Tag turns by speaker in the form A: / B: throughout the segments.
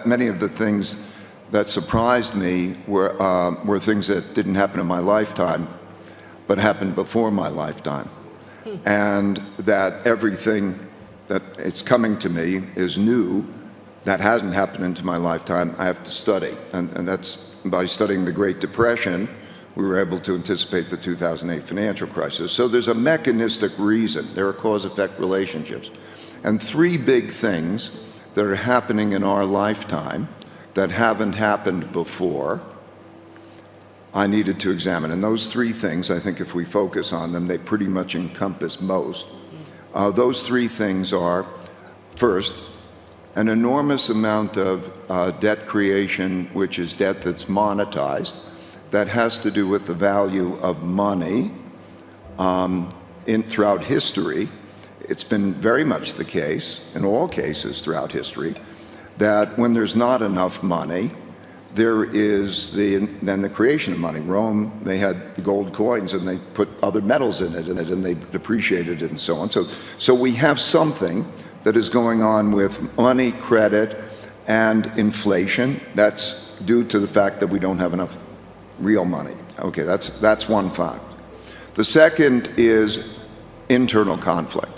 A: Many of the things that surprised me were things that didn't happen in my lifetime, but happened before my lifetime. And that everything that it's coming to me is new, that hasn't happened into my lifetime, I have to study. And that's by studying the Great Depression, we were able to anticipate the 2008 financial crisis. So there's a mechanistic reason. There are cause-effect relationships. And three big things that are happening in our lifetime that haven't happened before, I needed to examine. And those three things, I think if we focus on them, they pretty much encompass most. Those three things are, first, an enormous amount of debt creation, which is debt that's monetized, that has to do with the value of money throughout history. It's been very much the case, in all cases throughout history, that when there's not enough money, there is then the creation of money. Rome, they had gold coins and they put other metals in it and they depreciated it and so on. So we have something that is going on with money, credit, and inflation. That's due to the fact that we don't have enough real money. Okay, that's one fact. The second is internal conflict.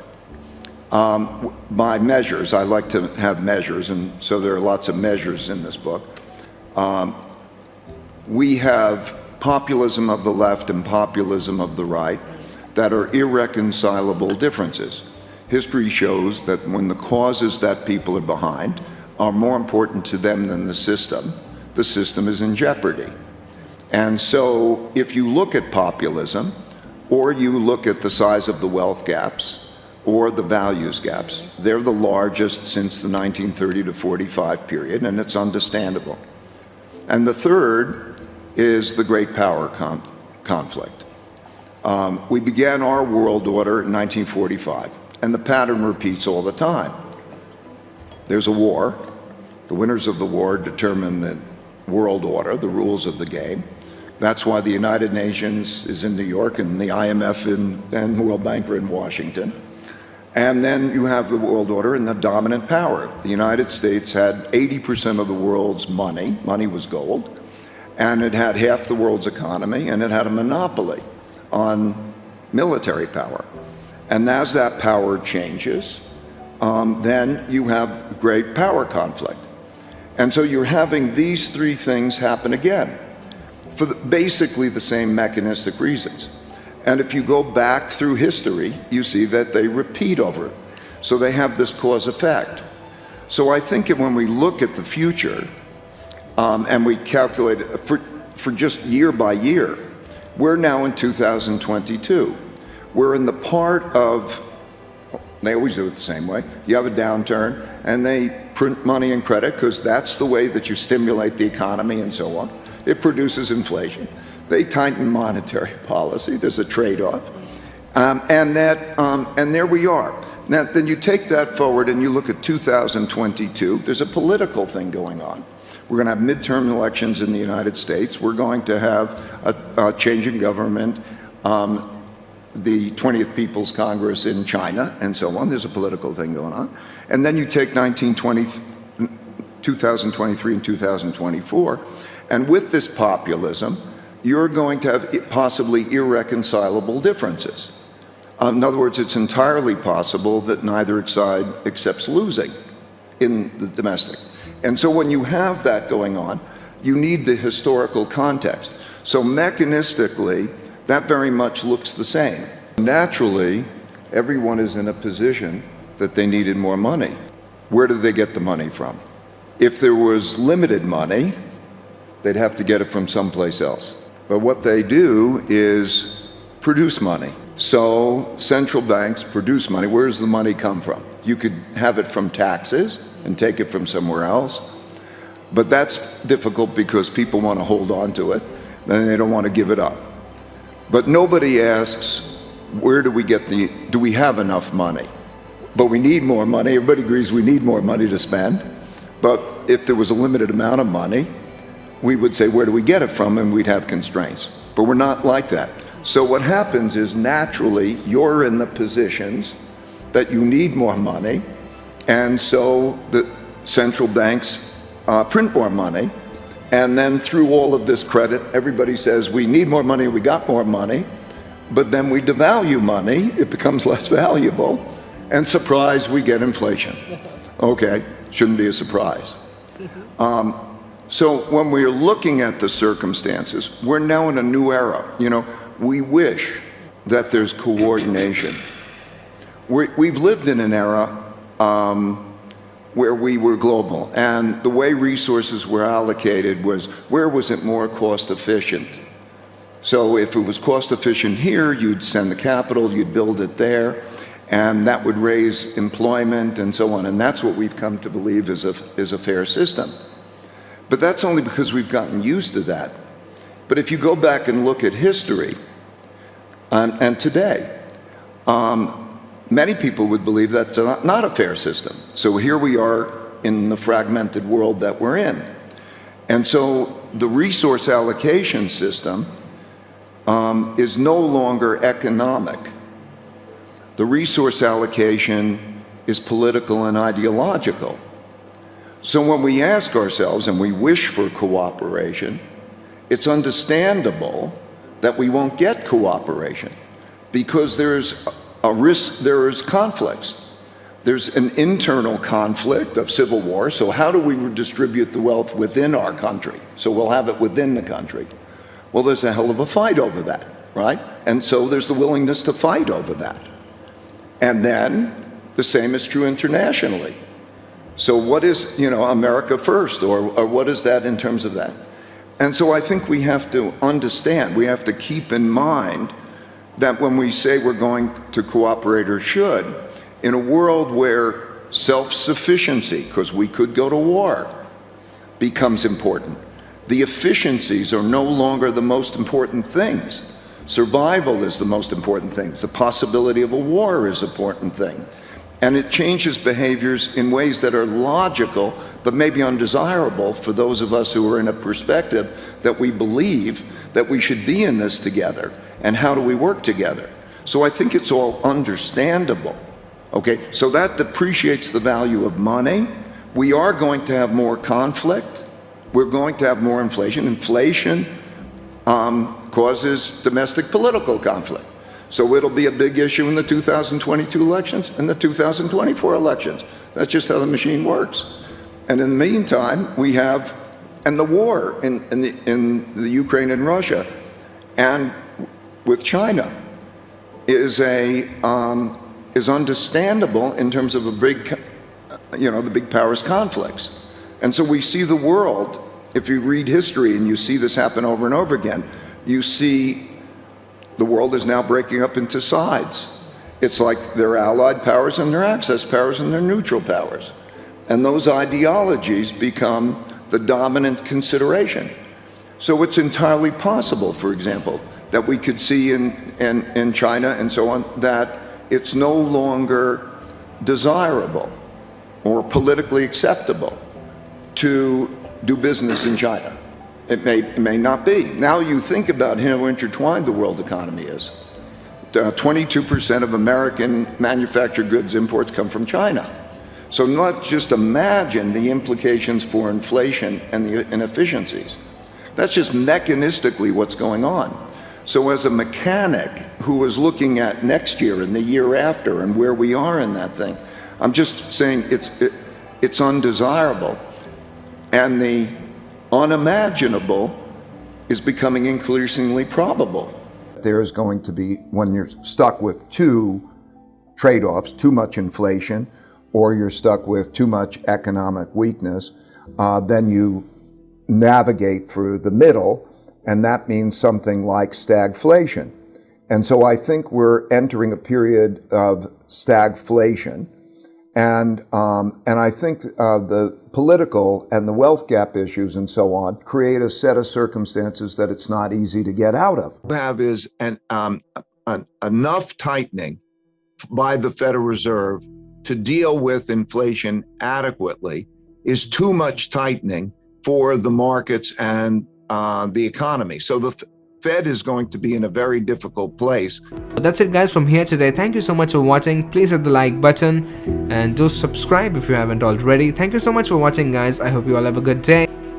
A: By measures, I like to have measures, and so there are lots of measures in this book. We have populism of the left and populism of the right that are irreconcilable differences. History shows that when the causes that people are behind are more important to them than the system is in jeopardy. And so if you look at populism, or you look at the size of the wealth gaps, or the values gaps, they're the largest since the 1930 to 45 period, and it's understandable. And the third is the great power conflict. We began our world order in 1945, and the pattern repeats all the time. There's a war. The winners of the war determine the world order, the rules of the game. That's why the United Nations is in New York and the IMF and the World Bank are in Washington. And then you have the world order and the dominant power. The United States had 80% of the world's money. Money was gold. And it had half the world's economy, and it had a monopoly on military power. And as that power changes, then you have great power conflict. And so you're having these three things happen again for basically the same mechanistic reasons. And if you go back through history, you see that they repeat over. So they have this cause-effect. So I think that when we look at the future and we calculate it for just year by year, we're now in 2022. We're in the part of, they always do it the same way. You have a downturn and they print money and credit because that's the way that you stimulate the economy and so on. It produces inflation. They tighten monetary policy. There's a trade-off, and there we are. Now, then you take that forward and you look at 2022. There's a political thing going on. We're going to have midterm elections in the United States. We're going to have a change in government, the 20th People's Congress in China, and so on. There's a political thing going on. And then you take 2023 and 2024, and with this populism, you're going to have possibly irreconcilable differences. In other words, it's entirely possible that neither side accepts losing in the domestic. And so when you have that going on, you need the historical context. So mechanistically, that very much looks the same. Naturally, everyone is in a position that they needed more money. Where did they get the money from? If there was limited money, they'd have to get it from someplace else. But what they do is produce money. So central banks produce money. Where does the money come from? You could have it from taxes and take it from somewhere else. But that's difficult because people want to hold on to it and they don't want to give it up. But nobody asks, where do we get do we have enough money? But we need more money. Everybody agrees we need more money to spend. But if there was a limited amount of money, we would say, where do we get it from? And we'd have constraints. But we're not like that. So what happens is naturally you're in the positions that you need more money. And so the central banks print more money. And then through all of this credit, everybody says, we need more money, we got more money. But then we devalue money, it becomes less valuable. And surprise, we get inflation. Okay, shouldn't be a surprise. So when we're looking at the circumstances, we're now in a new era. You know, we wish that there's coordination. We've lived in an era where we were global, and the way resources were allocated was, where was it more cost efficient? So if it was cost efficient here, you'd send the capital, you'd build it there, and that would raise employment and so on. And that's what we've come to believe is a fair system. But that's only because we've gotten used to that. But if you go back and look at history and today, many people would believe that's not a fair system. So here we are in the fragmented world that we're in. And so the resource allocation system is no longer economic. The resource allocation is political and ideological. So when we ask ourselves and we wish for cooperation, it's understandable that we won't get cooperation because there's a risk, there's conflicts. There's an internal conflict of civil war. So how do we redistribute the wealth within our country? So we'll have it within the country. Well, there's a hell of a fight over that, right? And so there's the willingness to fight over that. And then the same is true internationally. So what is, you know, America first, or what is that in terms of that? And so I think we have to understand, we have to keep in mind that when we say we're going to cooperate or should, in a world where self-sufficiency, because we could go to war, becomes important. The efficiencies are no longer the most important things. Survival is the most important thing. The possibility of a war is an important thing. And it changes behaviors in ways that are logical, but maybe undesirable for those of us who are in a perspective that we believe that we should be in this together. And how do we work together? So I think it's all understandable. Okay, so that depreciates the value of money. We are going to have more conflict. We're going to have more inflation. Inflation causes domestic political conflict. So it'll be a big issue in the 2022 elections and the 2024 elections. That's just how the machine works. And in the meantime, we have, and the war in the Ukraine and Russia, and with China is understandable in terms of a big, you know, the big powers conflicts. And so we see the world, if you read history and you see this happen over and over again, you see the world is now breaking up into sides. It's like there are allied powers and there are axis powers and there are neutral powers. And those ideologies become the dominant consideration. So it's entirely possible, for example, that we could see in China and so on, that it's no longer desirable or politically acceptable to do business in China. It may not be. Now you think about how intertwined the world economy is. 22% of American manufactured goods imports come from China. So not just imagine the implications for inflation and the inefficiencies. That's just mechanistically what's going on. So as a mechanic who is looking at next year and the year after and where we are in that thing, I'm just saying it's undesirable. And the unimaginable is becoming increasingly probable. There is going to be, when you're stuck with two trade-offs, too much inflation, or you're stuck with too much economic weakness, then you navigate through the middle, and that means something like stagflation. And so I think we're entering a period of stagflation. And I think the political and the wealth gap issues and so on create a set of circumstances that it's not easy to get out of. What we have is enough tightening by the Federal Reserve to deal with inflation adequately is too much tightening for the markets and the economy. So the Fed is going to be in a very difficult place.
B: But that's it guys from here today. Thank you so much for watching. Please hit the like button and do subscribe if you haven't already. Thank you so much for watching guys. I hope you all have a good day.